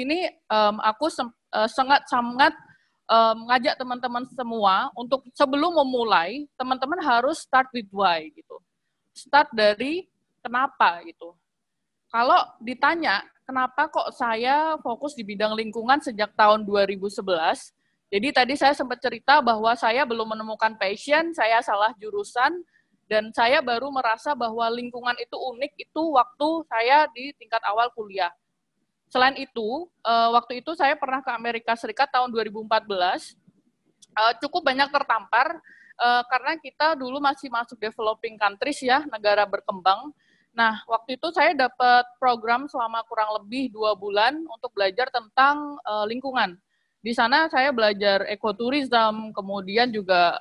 sini aku sangat mengajak teman-teman semua untuk sebelum memulai, teman-teman harus start with why gitu. Start dari kenapa gitu. Kalau ditanya, kenapa kok saya fokus di bidang lingkungan sejak tahun 2011, jadi tadi saya sempat cerita bahwa saya belum menemukan passion, saya salah jurusan, dan saya baru merasa bahwa lingkungan itu unik itu waktu saya di tingkat awal kuliah. Selain itu, waktu itu saya pernah ke Amerika Serikat tahun 2014, cukup banyak tertampar, karena kita dulu masih masuk developing countries ya, negara berkembang. Nah, waktu itu saya dapat program selama kurang lebih 2 bulan untuk belajar tentang lingkungan. Di sana saya belajar ekoturism, kemudian juga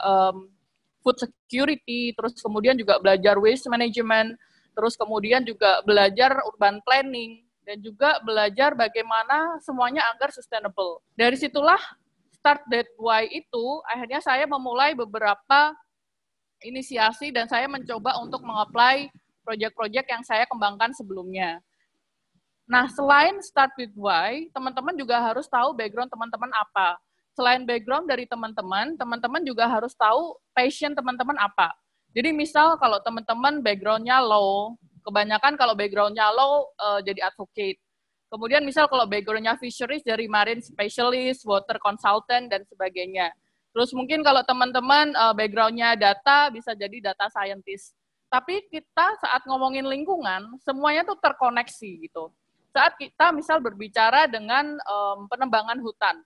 food security, terus kemudian juga belajar waste management, terus kemudian juga belajar urban planning, dan juga belajar bagaimana semuanya agar sustainable. Dari situlah start that why itu, akhirnya saya memulai beberapa inisiasi dan saya mencoba untuk mengapply proyek-proyek yang saya kembangkan sebelumnya. Nah, selain start with why, teman-teman juga harus tahu background teman-teman apa. Selain background dari teman-teman, teman-teman juga harus tahu passion teman-teman apa. Jadi misal kalau teman-teman background-nya law, kebanyakan kalau background-nya law jadi advocate. Kemudian misal kalau background-nya fisheries dari marine specialist, water consultant, dan sebagainya. Terus mungkin kalau teman-teman background-nya data, bisa jadi data scientist. Tapi kita saat ngomongin lingkungan, semuanya tuh terkoneksi gitu. Saat kita misal berbicara dengan penebangan hutan,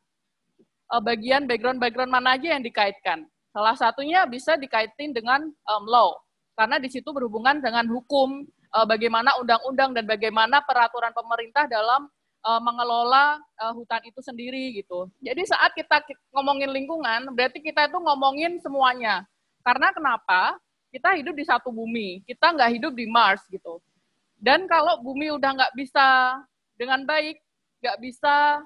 bagian background mana aja yang dikaitkan. Salah satunya bisa dikaitin dengan law, karena di situ berhubungan dengan hukum, bagaimana undang-undang dan bagaimana peraturan pemerintah dalam mengelola hutan itu sendiri gitu. Jadi saat kita ngomongin lingkungan, berarti kita itu ngomongin semuanya. Karena kenapa? Kita hidup di satu bumi, kita nggak hidup di Mars gitu. Dan kalau bumi udah nggak bisa dengan baik, nggak bisa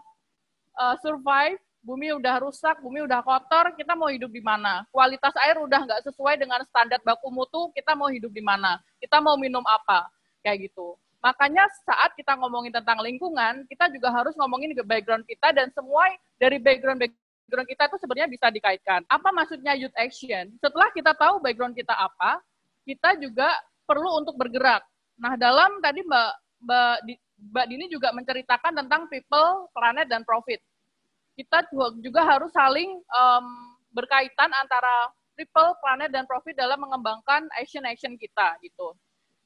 survive, bumi udah rusak, bumi udah kotor, kita mau hidup di mana? Kualitas air udah nggak sesuai dengan standar baku mutu, kita mau hidup di mana? Kita mau minum apa? Kayak gitu. Makanya saat kita ngomongin tentang lingkungan, kita juga harus ngomongin ke background kita, dan semua dari background kita itu sebenarnya bisa dikaitkan. Apa maksudnya youth action? Setelah kita tahu background kita apa, kita juga perlu untuk bergerak. Nah, dalam tadi Mbak Dini juga menceritakan tentang people, planet, dan profit. Kita juga harus saling berkaitan antara people, planet, dan profit dalam mengembangkan action-action kita gitu.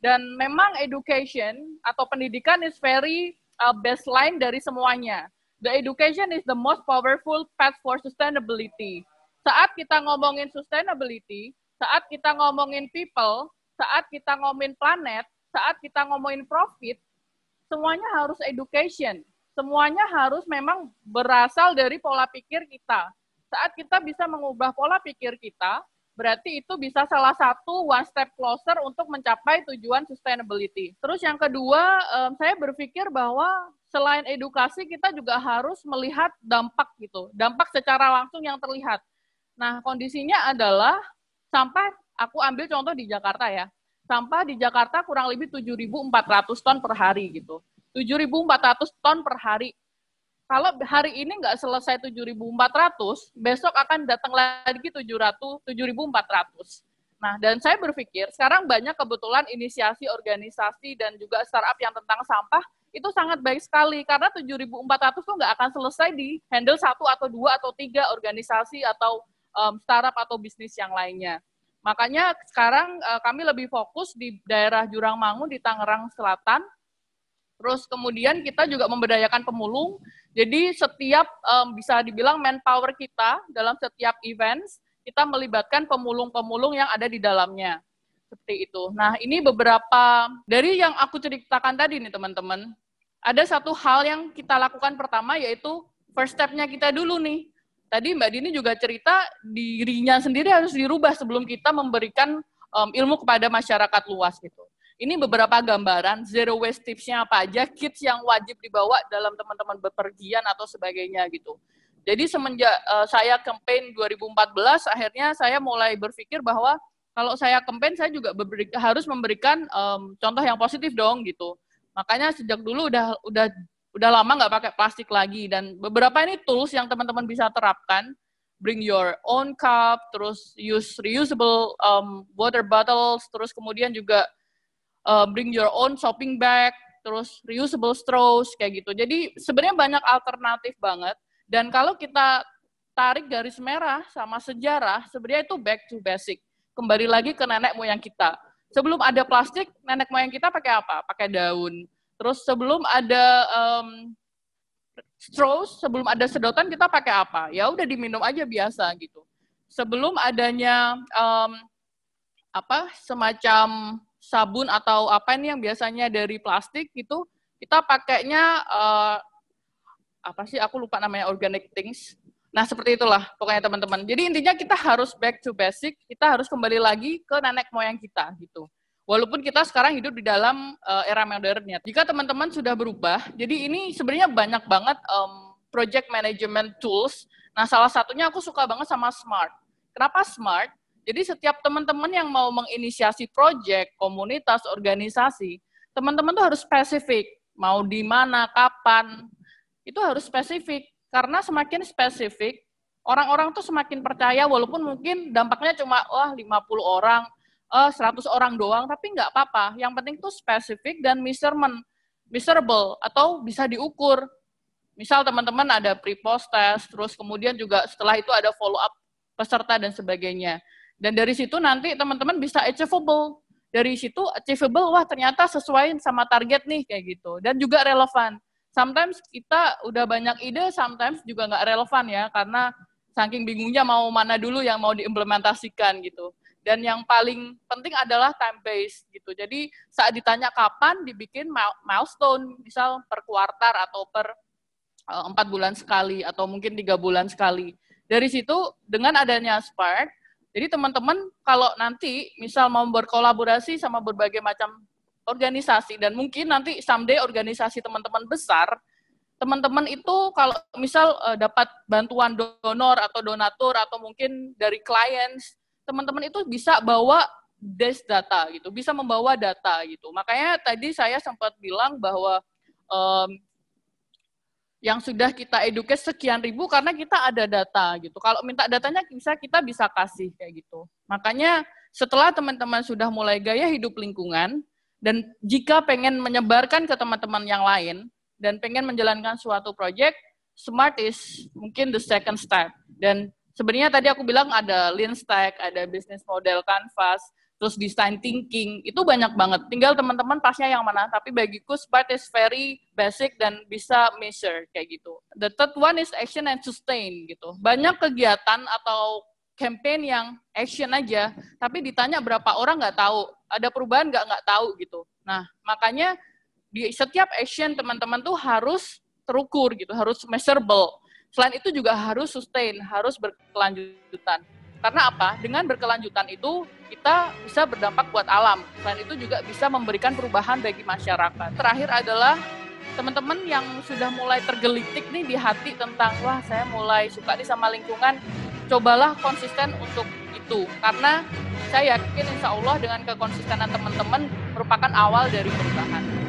Dan memang education atau pendidikan is very baseline dari semuanya. The education is the most powerful path for sustainability. Saat kita ngomongin sustainability, saat kita ngomongin people, saat kita ngomongin planet, saat kita ngomongin profit, semuanya harus education. Semuanya harus memang berasal dari pola pikir kita. Saat kita bisa mengubah pola pikir kita, berarti itu bisa salah satu one step closer untuk mencapai tujuan sustainability. Terus yang kedua, saya berpikir bahwa selain edukasi, kita juga harus melihat dampak gitu. Dampak secara langsung yang terlihat. Nah, kondisinya adalah sampah, aku ambil contoh di Jakarta ya. Sampah di Jakarta kurang lebih 7.400 ton per hari gitu. 7.400 ton per hari. Kalau hari ini nggak selesai 7.400, besok akan datang lagi 7.400. Nah, dan saya berpikir sekarang banyak kebetulan inisiasi organisasi dan juga startup yang tentang sampah itu sangat baik sekali, karena 7.400 itu nggak akan selesai di handle 1 atau 2 atau 3 organisasi atau startup atau bisnis yang lainnya. Makanya sekarang kami lebih fokus di daerah Jurang Mangu di Tangerang Selatan. Terus kemudian kita juga memberdayakan pemulung. Jadi setiap bisa dibilang manpower kita dalam setiap events, kita melibatkan pemulung-pemulung yang ada di dalamnya. Seperti itu. Nah, ini beberapa dari yang aku ceritakan tadi nih teman-teman. Ada satu hal yang kita lakukan pertama, yaitu first step-nya kita dulu nih. Tadi Mbak Dini juga cerita dirinya sendiri harus dirubah sebelum kita memberikan ilmu kepada masyarakat luas gitu. Ini beberapa gambaran zero waste tips-nya apa aja, kits yang wajib dibawa dalam teman-teman bepergian atau sebagainya gitu. Jadi semenjak saya campaign 2014, akhirnya saya mulai berpikir bahwa kalau saya campaign, saya juga harus memberikan contoh yang positif dong gitu. Makanya sejak dulu udah udah lama nggak pakai plastik lagi. Dan beberapa ini tools yang teman-teman bisa terapkan. Bring your own cup, terus use reusable water bottles, terus kemudian juga bring your own shopping bag, terus reusable straws, kayak gitu. Jadi sebenarnya banyak alternatif banget. Dan kalau kita tarik garis merah sama sejarah, sebenarnya itu back to basic. Kembali lagi ke nenek moyang kita. Sebelum ada plastik, nenek moyang kita pakai apa? Pakai daun. Terus sebelum ada straws, sebelum ada sedotan kita pakai apa? Ya udah diminum aja biasa gitu. Sebelum adanya semacam sabun atau apa ini yang biasanya dari plastik gitu, kita pakainya aku lupa namanya, organic things. Nah, seperti itulah pokoknya teman-teman. Jadi intinya kita harus back to basic, kita harus kembali lagi ke nenek moyang kita gitu. Walaupun kita sekarang hidup di dalam era modernnya. Jika teman-teman sudah berubah, jadi ini sebenarnya banyak banget project management tools. Nah, salah satunya aku suka banget sama Smart. Kenapa Smart? Jadi setiap teman-teman yang mau menginisiasi project, komunitas, organisasi, teman-teman tuh harus spesifik. Mau di mana, kapan, itu harus spesifik. Karena semakin spesifik, orang-orang tuh semakin percaya, walaupun mungkin dampaknya cuma 50 orang, 100 orang doang, tapi nggak apa-apa. Yang penting tuh spesifik dan measurable, atau bisa diukur. Misal teman-teman ada pre-post test, terus kemudian juga setelah itu ada follow-up peserta dan sebagainya. Dan dari situ nanti teman-teman bisa achievable. Dari situ achievable, wah ternyata sesuai sama target nih, kayak gitu. Dan juga relevan. Sometimes kita udah banyak ide, sometimes juga nggak relevan ya, karena saking bingungnya mau mana dulu yang mau diimplementasikan gitu. Dan yang paling penting adalah time based gitu. Jadi saat ditanya kapan, dibikin milestone, misal per kuartal atau per 4 bulan sekali, atau mungkin 3 bulan sekali. Dari situ dengan adanya Spark, jadi teman-teman kalau nanti misal mau berkolaborasi sama berbagai macam organisasi, dan mungkin nanti someday organisasi teman-teman besar, teman-teman itu kalau misal dapat bantuan donor atau donatur atau mungkin dari clients, teman-teman itu bisa bawa this data gitu, bisa membawa data gitu. Makanya tadi saya sempat bilang bahwa yang sudah kita educate sekian ribu karena kita ada data gitu. Kalau minta datanya kita bisa kasih kayak gitu. Makanya setelah teman-teman sudah mulai gaya hidup lingkungan, dan jika pengen menyebarkan ke teman-teman yang lain, dan pengen menjalankan suatu project, Smart is mungkin the second step. Dan sebenarnya tadi aku bilang ada Lean Stack, ada business model canvas, terus design thinking, itu banyak banget. Tinggal teman-teman pasnya yang mana, tapi bagiku Smart is very basic dan bisa measure, kayak gitu. The third one is action and sustain, gitu. Banyak kegiatan atau campaign yang action aja, tapi ditanya berapa orang nggak tahu, ada perubahan nggak tahu gitu. Nah, makanya di setiap action teman-teman tuh harus terukur gitu, harus measurable. Selain itu juga harus sustain, harus berkelanjutan. Karena apa? Dengan berkelanjutan itu kita bisa berdampak buat alam. Selain itu juga bisa memberikan perubahan bagi masyarakat. Terakhir adalah teman-teman yang sudah mulai tergelitik nih di hati tentang, wah saya mulai suka nih sama lingkungan, cobalah konsisten untuk itu. Karena saya yakin insya Allah dengan kekonsistenan teman-teman merupakan awal dari perubahan.